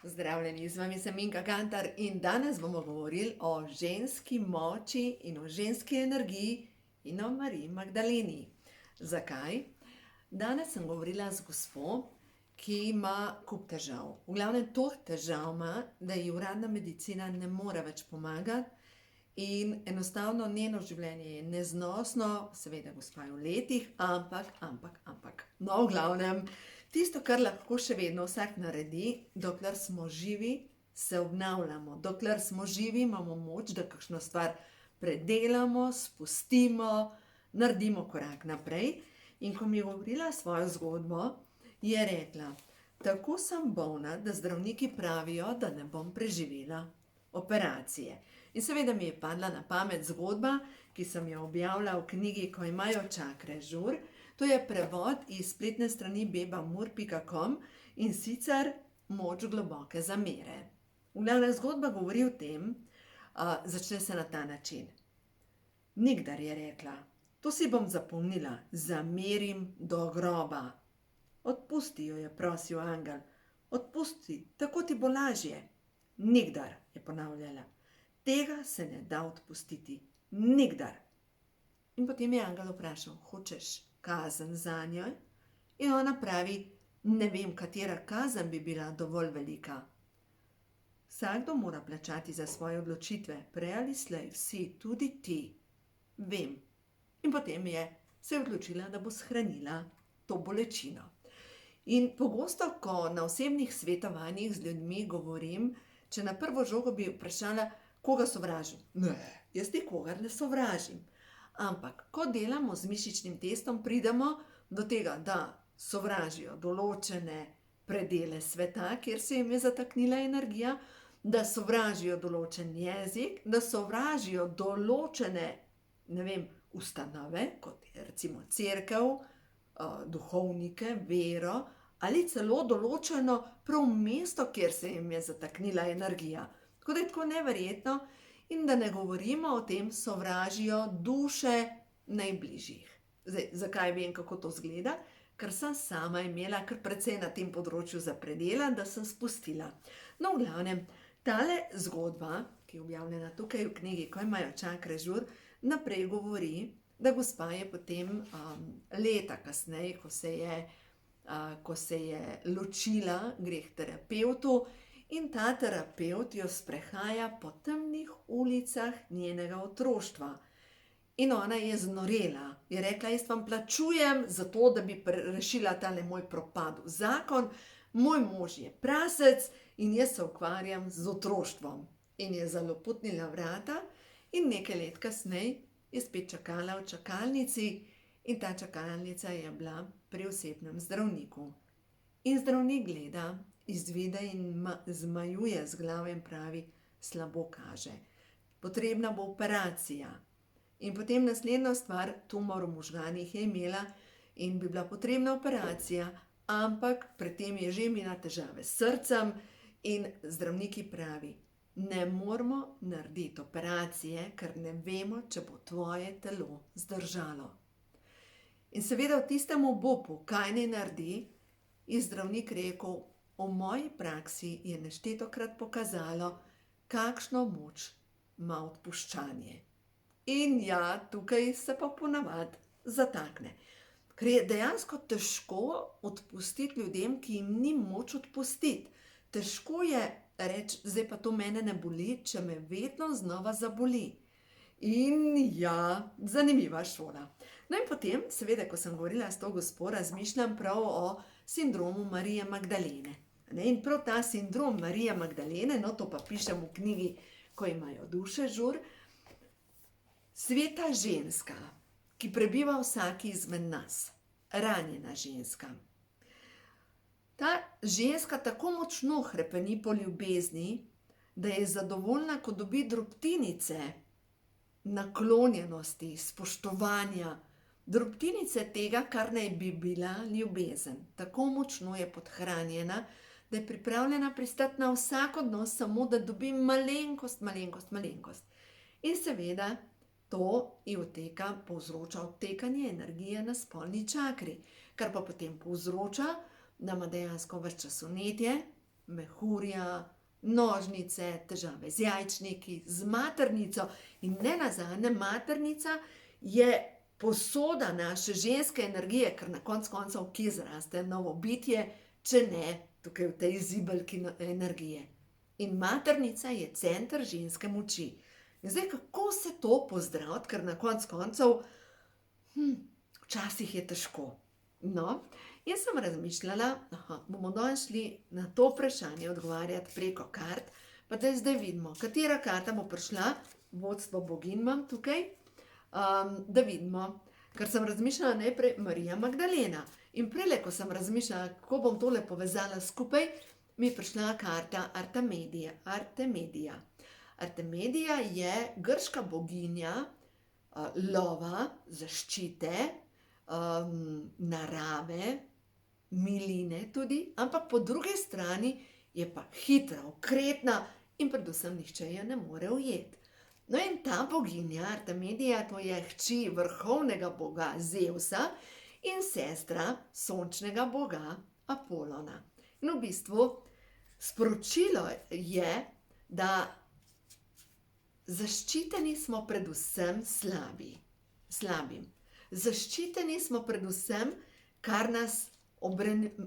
Zdravljeni, z vami sem Minka Gantar in danes bomo govorili o ženski moči in o ženski energiji in o Mariji Magdaleni. Zakaj? Danes sem govorila z gospo, ki ima kup težav. V glavnem toliko težav ima, da ji uradna medicina ne more več pomagati in enostavno njeno življenje je neznosno, seveda gospa je v letih, ampak. No, v glavnem, tisto, kar lahko še vedno vsak naredi, dokler smo živi, se obnavljamo. Dokler smo živi, imamo moč, da kakšno stvar predelamo, spustimo, naredimo korak naprej. In ko mi je govorila svojo zgodbo, je rekla: tako sem bolna, da zdravniki pravijo, da ne bom preživela operacije. In seveda mi je padla na pamet zgodba, ki sem jo objavila v knjigi Ko imajo čakre žur. To je prevod iz spletne strani bebamur.com in sicer Moč globoke zamere. V glavnem zgodba govori o tem, začne se na ta način. Nikdar, je rekla, to si bom zapomnila, zamerim do groba. Odpusti, jo je prosil angel. Odpusti, tako ti bo lažje. Nikdar, je ponavljala. Tega se ne da odpustiti. Nikdar. In potem je angel vprašal: hočeš kazen zanjo? In ona pravi: ne vem, katera kazen bi bila dovolj velika. Vsakdo mora plačati za svoje odločitve, prej ali slej, vsi, tudi ti. Vem. In potem se je odločila, da bo shranila to bolečino. In pogosto, ko na osebnih svetovanjih z ljudmi govorim, če na prvo žogo bi vprašala, koga sovražim? Ne, jaz nikogar ne sovražim. Ampak, ko delamo z mišičnim testom, pridemo do tega, da sovražijo določene predele sveta, kjer se jim je zataknila energija, da sovražijo določen jezik, da sovražijo določene, ustanove, kot je recimo cerkev, duhovnike, vero, ali celo določeno prav mesto, kjer se jim je zataknila energija. Tako da je tako neverjetno, in da ne govorimo o tem, sovražijo duše najbližjih. Zdaj, zakaj vem, kako to izgleda? Ker sem sama imela kar precej na tem področju za predelati, da sem spustila. No, v glavnem, tale zgodba, ki je objavljena tukaj v knjigi Ko imajo čakre žur, naprej govori, da gospa je potem leta kasneje, ko se je ločila, gre k terapevtu, in ta terapevt jo sprehaja po temnih ulicah njenega otroštva. In ona je znorela, je rekla: jaz vam plačujem za to, da bi rešila tale moj propad v zakon, moj mož je prasec in jaz se ukvarjam z otroštvom. In je zaloputnila vrata in nekaj let kasneje je spet čakala v čakalnici, in ta čakalnica je bila pri osebnem zdravniku. In zdravnik gleda, izvide in zmajuje z glavo in pravi: slabo kaže, potrebna bo operacija. In potem naslednja stvar, tumor v možganih je imela in bi bila potrebna operacija, ampak pred tem je že imela težave s srcem in zdravniki pravi: ne moramo narediti operacije, ker ne vemo, če bo tvoje telo zdržalo. In seveda v tistem obupu, kaj naj naredi, je zdravnik rekel: v moji praksi je neštetokrat pokazalo, kakšno moč ima odpuščanje. In ja, tukaj se pa ponavadi zatakne. Ker je dejansko težko odpustiti ljudem, ki jim ni moč odpustiti. Težko je reči: zdaj pa to mene ne boli, če me vedno znova zaboli. In ja, zanimiva šola. No in potem, seveda, ko sem govorila s to gospo, razmišljam prav o sindromu Marije Magdalene. In prav ta sindrom Marije Magdalene, no, to pa pišem v knjigi Ko imajo duše žur, sveta ženska, ki prebiva v vsaki izmed nas, ranjena ženska. Ta ženska tako močno hrepeni po ljubezni, da je zadovoljna, ko dobi drobtinice naklonjenosti, spoštovanja, drobtinice tega, kar naj bi bila ljubezen. Tako močno je podhranjena, da je pripravljena pristati na vsak odnos, samo da dobi malenkost. In seveda to ji povzroča odtekanje energije na spolni čakri, kar pa potem povzroča, da ima dejansko ves čas vnetje, mehurja, nožnice, težave z jajčniki, z maternico in nenazadnje maternica je posoda naše ženske energije, ker na koncu koncev kje zraste novo bitje, če ne tukaj v tej zibelki energije. In maternica je center ženske moči. In zdaj, kako se to pozdraviti, ker na koncu koncev včasih je težko. No, jaz sem razmišljala, bomo danes šli na to vprašanje odgovarjati preko kart, pa da zdaj vidimo, katera karta bo prišla, vodstvo boginj imam tukaj, da vidimo, ker sem razmišljala najprej Marija Magdalena. In prele, ko sem razmišljala, kako bom tole povezala skupaj, mi je prišla karta Artemidija. Artemidija je grška boginja lova, zaščite, narave, miline tudi, ampak po drugi strani je pa hitra, okretna in predvsem nihče je ne more ujeti. No in ta boginja Artemidija, to je hči vrhovnega boga Zevsa in sestra sončnega boga Apolona. In v bistvu sporočilo je, da zaščiteni smo predvsem slabim. Zaščiteni smo predvsem, kar nas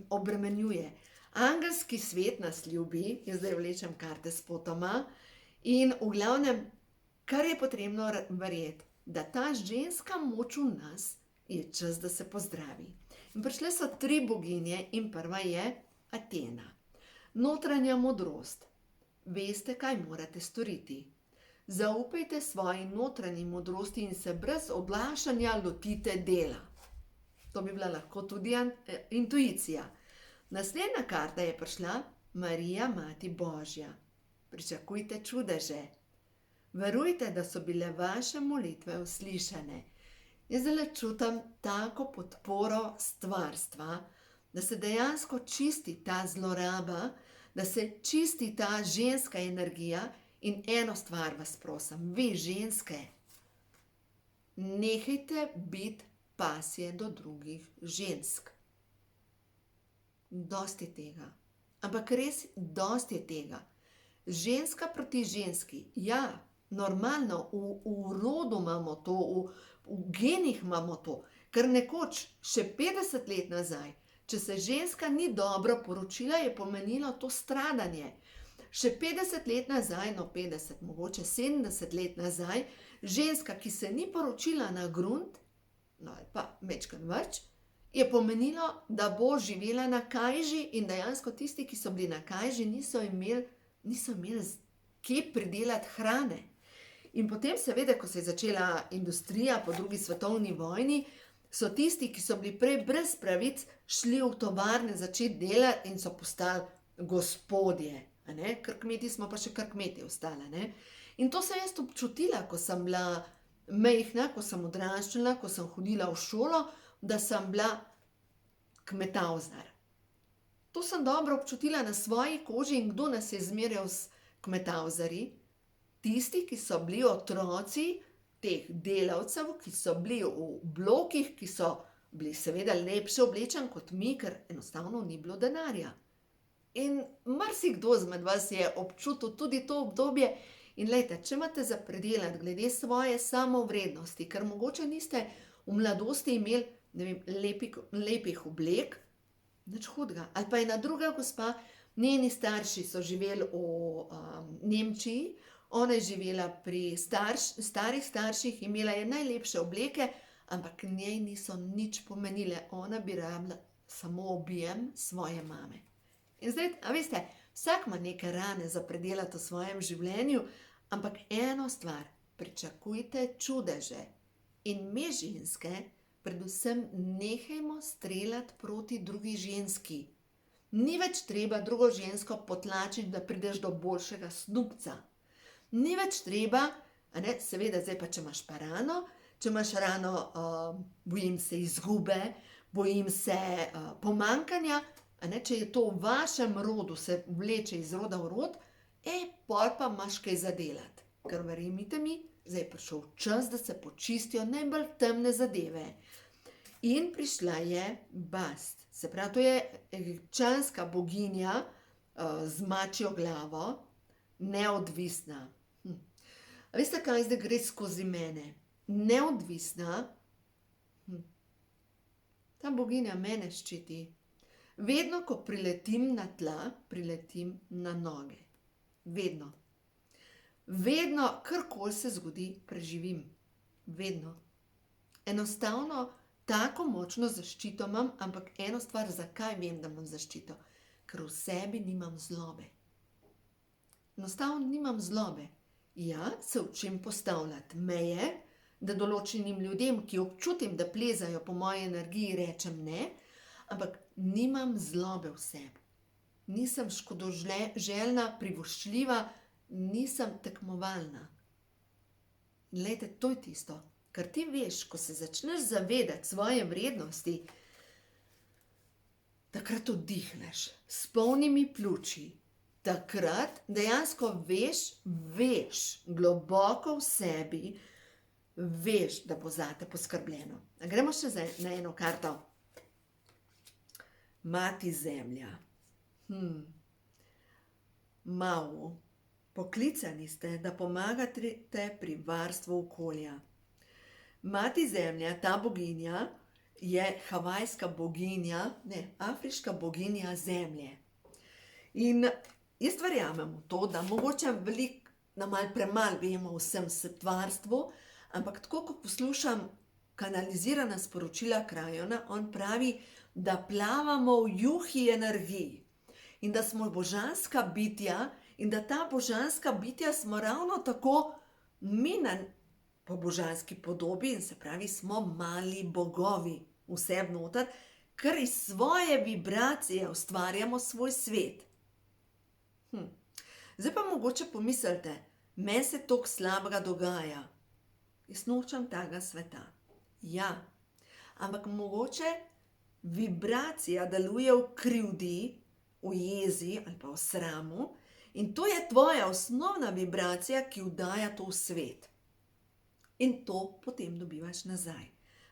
obremenjuje. Angelski svet nas ljubi, jaz zdaj vlečem karte spotoma, in v glavnem, kar je potrebno verjeti, da ta ženska moč v nas je čas, da se pozdravi. In prišle so 3 boginje in prva je Atena. Notranja modrost. Veste, kaj morate storiti. Zaupajte svoji notranji modrosti in se brez odlašanja lotite dela. To bi bila lahko tudi intuicija. Naslednja karta je prišla Marija, Mati Božja. Pričakujte čudeže. Verujte, da so bile vaše molitve uslišane. Jaz zdaj čutim tako podporo stvarstva, da se dejansko čisti ta zloraba, da se čisti ta ženska energija. In eno stvar vas prosim, vi ženske, nehajte biti pasje do drugih žensk. Dosti tega. Ampak res dosti je tega. Ženska proti ženski. Ja, normalno, v rodu imamo to, v genih imamo to. Ker nekoč, še 50 let nazaj, če se ženska ni dobro poročila, je pomenilo to stradanje. Še 50 let nazaj, no 50, mogoče 70 let nazaj, ženska, ki se ni poročila na grunt, no ali pa mečkan več, je pomenilo, da bo živela na kajži in dejansko tisti, ki so bili na kajži, niso imeli kje pridelati hrane. In potem seveda, ko se je začela industrija po drugi svetovni vojni, so tisti, ki so bili prej brez pravic, šli v tovarne začeti delati in so postali gospodje. Ker kmeti smo pa še kar kmeti ostali. In to sem jaz občutila, ko sem bila majhna, ko sem odraščala, ko sem hodila v šolo, da sem bila kmetavzar. To sem dobro občutila na svoji koži in kdo nas je zmerjal s kmetavzarji? Tisti, ki so bili otroci teh delavcev, ki so bili v blokih, ki so bili seveda lepše oblečeni kot mi, ker enostavno ni bilo denarja. In marsikdo izmed vas je občutil tudi to obdobje in glejte, če imate za predelati glede svoje samovrednosti, ker mogoče niste v mladosti imeli, ne vem, lepih oblek, nič hudega. Ali pa ena druga gospa, njeni starši so živeli v Nemčiji, ona je živela pri starih starših, imela je najlepše obleke, ampak njej niso nič pomenile, ona bi rabila samo objem svoje mame. In zdaj, a veste, vsak ima neke rane za predelati v svojem življenju, ampak eno stvar, pričakujte čudeže. In mi ženske, predvsem nehajmo streljati proti drugi ženski. Ni več treba drugo žensko potlačiti, da prideš do boljšega snubca. Ni več treba, seveda zdaj pa, če imaš pa rano, bojim se izgube, bojim se pomanjkanja, če je to v vašem rodu, se vleče iz roda v rod, pol pa imaš kaj za delati. Ker verjemite mi, zdaj je prišel čas, da se počistijo najbolj temne zadeve. In prišla je Bast. Se pravi, to je egipčanska boginja, z mačjo glavo, neodvisna. A veste, kaj zdaj gre skozi mene? Neodvisna. Ta boginja mene ščiti. Vedno, ko priletim na tla, priletim na noge. Vedno. Vedno, karkoli se zgodi, preživim. Vedno. Enostavno, tako močno zaščito imam, ampak eno stvar, zakaj vem, da imam zaščito? Ker v sebi nimam zlobe. Enostavno nimam zlobe. Ja, se učim postavljati meje, da določenim ljudem, ki občutim, da plezajo po moji energiji, rečem ne, ampak nimam zlobe v sebi. Nisem škodoželjna, privoščljiva, nisem tekmovalna. Glejte, to je tisto, kar ti veš, ko se začneš zavedati svoje vrednosti, takrat oddihneš s polnimi pljuči. Takrat dejansko veš, globoko v sebi, veš, da bo zate poskrbljeno. Gremo še na eno karto. Mati Zemlja. Mau, poklicani ste, da pomagate pri varstvu okolja. Mati Zemlja, ta boginja, je havajska boginja, afriška boginja Zemlje. In jaz verjamem v to, da mogoče malo premalo vemo o vsem stvarstvu, ampak tako, ko poslušam kanalizirana sporočila Krajona, on pravi, da plavamo v juhi energiji in da smo božanska bitja in da ta božanska bitja smo ravno tako mi po božanski podobi in se pravi, smo mali bogovi vse vnotar, ker iz svoje vibracije ustvarjamo svoj svet. Zdaj pa mogoče pomislite, meni se toliko slabega dogaja. Jaz nočem tega sveta. Ja, ampak mogoče vibracija deluje v krivdi, v jezi ali pa v sramu in to je tvoja osnovna vibracija, ki vdaja to v svet. In to potem dobivaš nazaj.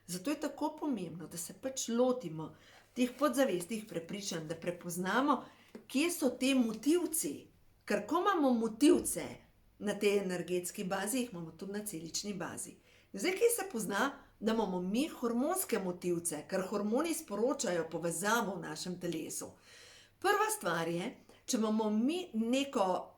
Zato je tako pomembno, da se pač lotimo teh podzavestnih prepričanj, da prepoznamo, kje so te motivci. Ker ko imamo motivce na tej energetski bazi, jih imamo tudi na celični bazi. Zdaj, kje se pozna, da imamo mi hormonske motivce, ker hormoni sporočajo povezavo v našem telesu. Prva stvar je, če imamo mi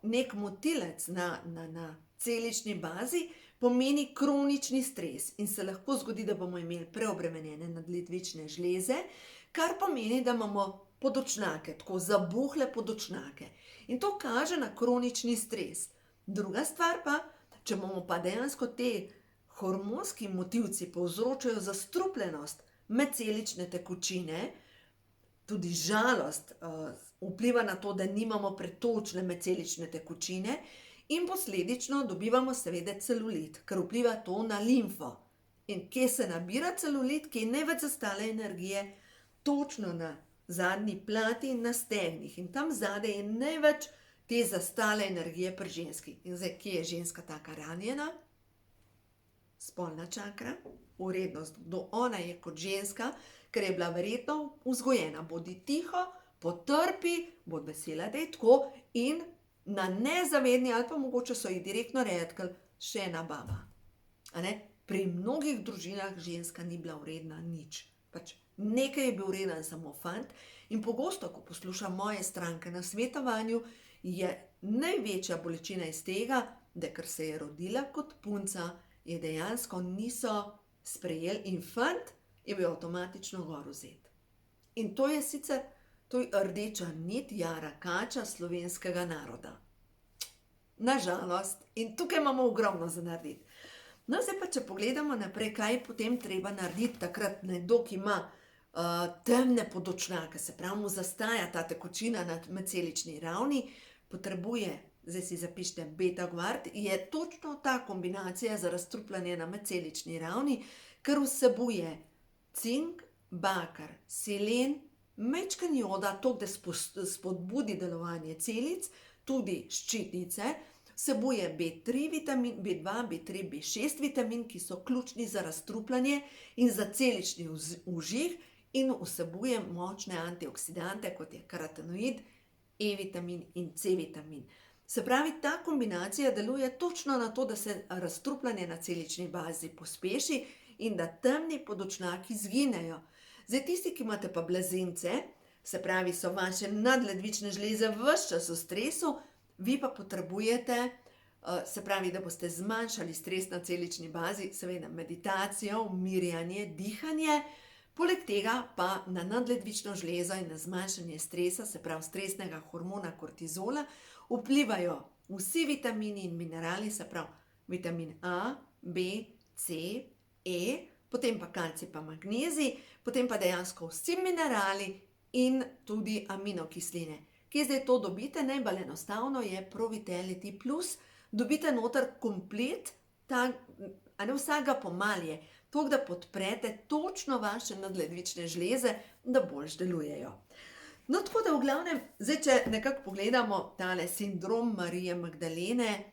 nek motilec na celični bazi, pomeni kronični stres in se lahko zgodi, da bomo imeli preobremenjene nadledvične žleze, kar pomeni, da imamo podočnjake, tako zabuhle podočnjake. In to kaže na kronični stres. Druga stvar pa, če imamo pa dejansko te hormonski motivci povzročajo zastrupljenost medcelične tekočine, tudi žalost vpliva na to, da nimamo pretočne medcelične tekočine in posledično dobivamo seveda celulit, ker vpliva to na limfo. In kje se nabira celulit, kje je največ zastale energije, točno na zadnji plati in na stegnih. In tam zadaj je največ te zastale energije pri ženski. In zdaj, kje je ženska taka ranjena? Spolna čakra, vrednost, kdo ona je kot ženska, ker je bila verjetno vzgojena. Bodi tiho, potrpi, bodi vesela, da je tako in na nezavedni ali pa mogoče so jih direktno redkali še ena baba. Pri mnogih družinah ženska ni bila vredna nič. Pač nekaj je bil vreden samo fant in pogosto, ko poslušam moje stranke na svetovanju, je največja bolečina iz tega, da ker se je rodila kot punca, je dejansko niso sprejeli in fant je bil avtomatično gor vzet. In to je sicer, to je rdeča nit jara kača slovenskega naroda. Nažalost, in tukaj imamo ogromno za narediti. No, zdaj pa, če pogledamo naprej, kaj je potem treba narediti takrat nekdo, ki ima temne podočnjake, se pravi, mu zastaja ta tekočina na medcelični ravni, potrebuje, zdaj si zapišite beta-gvard, je točno ta kombinacija za razstrupljanje na medcelični ravni, ker vsebuje cink, bakar, selen, majčken joda, to, da spodbudi delovanje celic, tudi ščitnice, vsebuje B3 vitamin, B2, B3, B6 vitamin, ki so ključni za razstrupljanje in za celični vžig in vsebuje močne antioksidante, kot je karotenoid E-vitamin in C-vitamin. Se pravi, ta kombinacija deluje točno na to, da se razstrupljanje na celični bazi pospeši in da temni podočnjaki izginejo. Zdaj, tisti, ki imate pa blazence, se pravi, so vaše nadledvične žleze ves čas v stresu, vi pa potrebujete, se pravi, da boste zmanjšali stres na celični bazi, seveda meditacijo, umirjanje, dihanje, poleg tega pa na nadledvično žlezo in na zmanjšanje stresa, se pravi stresnega hormona kortizola, vplivajo vsi vitamini in minerali, se pravi vitamin A, B, C, E, potem pa kalcij pa magnezij, potem pa dejansko vsi minerali in tudi aminokisline. Kje zdaj to dobite? Najbolj enostavno je ProVitality Plus, dobite noter komplet, a ne vsega pomalje, to, da podprete točno vaše nadledvične žleze, da boljš delujejo. No, tako da v glavnem, zdaj, če nekako pogledamo tale sindrom Marije Magdalene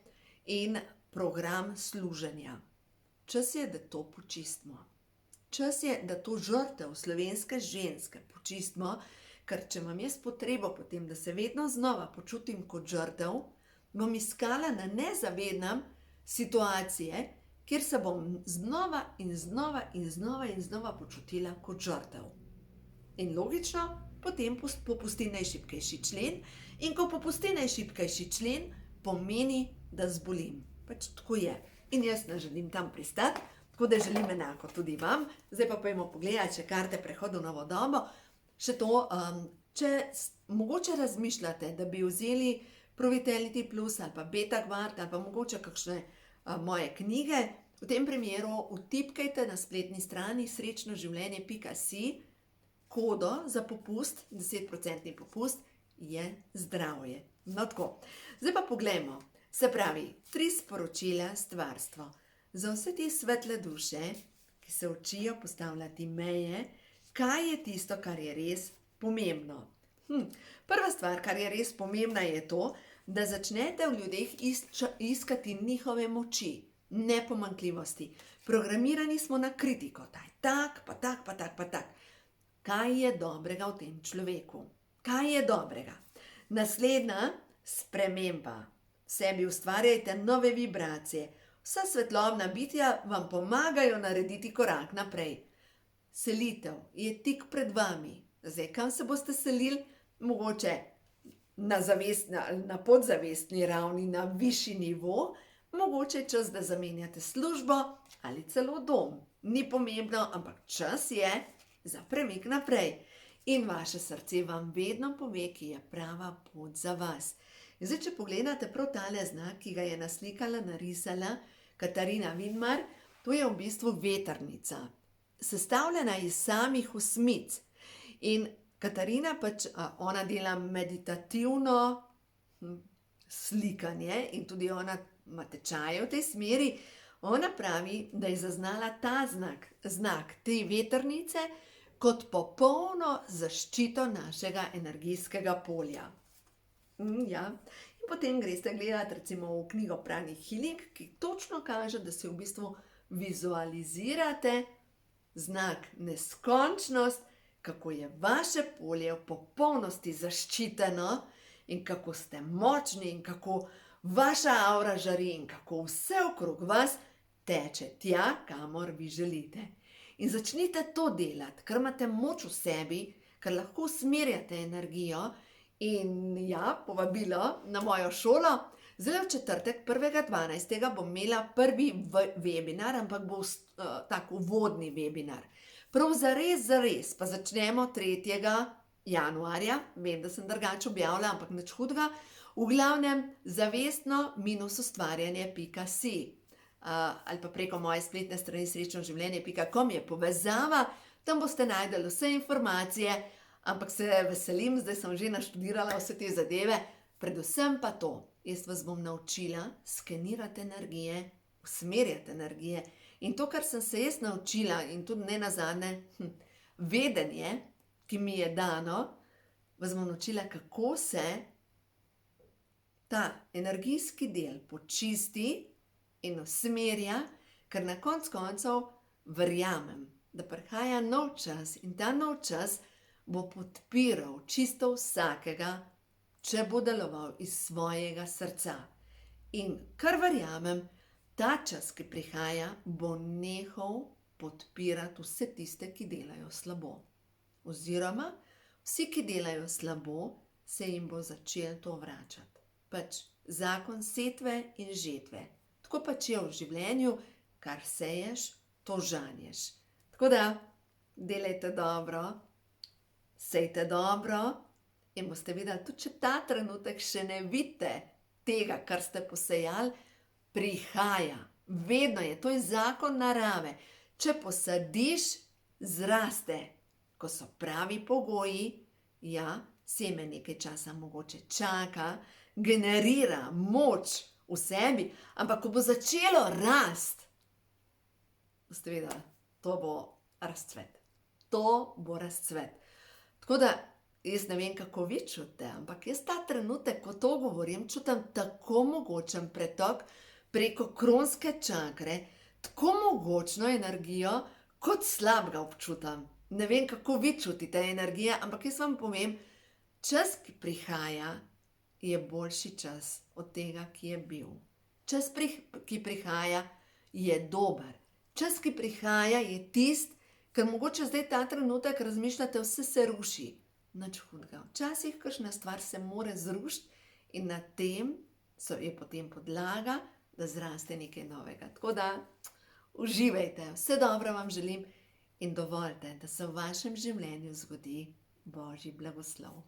in program služenja. Čas je, da to počistimo. Čas je, da to žrtev slovenske ženske počistimo, ker če imam jaz potrebo potem, da se vedno znova počutim kot žrtev, bom iskala na nezavednem situacije, kjer se bom znova in znova in znova in znova počutila kot žrtev. In logično, potem popusti najšibkejši člen in ko popusti najšibkejši člen, pomeni, da zbolim. Pač tako je. In jaz ne želim tam pristati, tako da želim enako tudi vam. Zdaj pa pojmo pogledati še karte prehoda v novo dobo. Še to, če mogoče razmišljate, da bi vzeli ProVitality Plus ali pa Beta-Guard ali pa mogoče kakšne moje knjige, v tem primeru vtipkajte na spletni strani srečnoživljenje.si kodo za popust, 10% popust je zdravje. No tako, zdaj pa poglejmo. Se pravi, 3 sporočila stvarstvo. Za vse te svetle duše, ki se učijo postavljati meje, kaj je tisto, kar je res pomembno? Prva stvar, kar je res pomembna, je to, da začnete v ljudeh iskati njihove moči, nepomanjkljivosti. Programirani smo na kritiko, tak, pa tak, pa tak, pa tak. Kaj je dobrega v tem človeku? Kaj je dobrega? Naslednja sprememba. V sebi ustvarjajte nove vibracije. Vsa svetlobna bitja vam pomagajo narediti korak naprej. Selitev je tik pred vami. Zdaj, kam se boste selili? Mogoče na podzavestni ravni, na višji nivo, mogoče je čas, da zamenjate službo ali celo dom. Ni pomembno, ampak čas je za premik naprej. In vaše srce vam vedno pove, ki je prava pot za vas. In zdaj, če pogledate prav tale znak, ki ga je naslikala, narisala Katarina Vidmar, to je v bistvu vetrnica, sestavljena iz samih osmic. In Katarina pač, ona dela meditativno slikanje in tudi ona ima tečaje v tej smeri. Ona pravi, da je zaznala ta znak te vetrnice kot popolno zaščito našega energijskega polja. Ja. In potem greste gledati recimo v knjigo Prani Healing, ki točno kaže, da se v bistvu vizualizirate znak neskončnost, kako je vaše polje v popolnosti zaščiteno in kako ste močni in kako vaša aura žari in kako vse okrog vas teče tja, kamor vi želite. In začnite to delati, ker imate moč v sebi, ker lahko usmerjate energijo. In ja, povabilo na mojo šolo. Zdaj v četrtek, 1.12. bom imela prvi webinar, ampak bo tak uvodni webinar. Prav zares pa začnemo 3. januarja. Vem, da sem drugače objavila, ampak nič hudega. V glavnem zavestno-ustvarjanje.si ali pa preko moje spletne strani srečnoživljenje.com je povezava. Tam boste najdeli vse informacije, ampak se veselim, zdaj sem že naštudirala vse te zadeve. Predvsem pa to, jaz vas bom naučila skenirati energije, usmerjati energije. In to, kar sem se jaz naučila in tudi nenazadnje vedenje, ki mi je dano, vas bom naučila, kako se ta energijski del počisti in usmerja, ker na koncu koncev verjamem, da prihaja nov čas in ta nov čas bo podpiral čisto vsakega če bo deloval iz svojega srca. In kar verjamem, ta čas, ki prihaja, bo nehal podpirati vse tiste, ki delajo slabo. Oziroma, vsi, ki delajo slabo, se jim bo začelo to vračati. Pač zakon setve in žetve. Tako pač je v življenju, kar seješ, to žanješ. Tako da, delajte dobro, sejte dobro in boste videli, tudi če ta trenutek še ne vidite tega, kar ste posejali, prihaja. Vedno je, to je zakon narave. Če posadiš, zraste. Ko so pravi pogoji, ja, seme nekaj časa mogoče čaka, generira moč v sebi, ampak ko bo začelo rast, boste videli, to bo razcvet. To bo razcvet. Tako da, jaz ne vem, kako vi čutite, ampak jaz ta trenutek, ko to govorim, čutim tako mogočen pretok preko kronske čakre, tako mogočno energijo, kot slabega občutam. Ne vem, kako vi čutite energije, ampak jaz vam povem, čas, ki prihaja, je boljši čas od tega, ki je bil. Čas, ki prihaja, je dober. Čas, ki prihaja, je tist, ker mogoče zdaj ta trenutek razmišljate, vse se ruši. Nič hudega. Včasih kakšna stvar se more zrušiti in na tem je potem podlaga, da zraste nekaj novega. Tako da, uživajte, vse dobro vam želim in dovolite, da se v vašem življenju zgodi Božji blagoslov.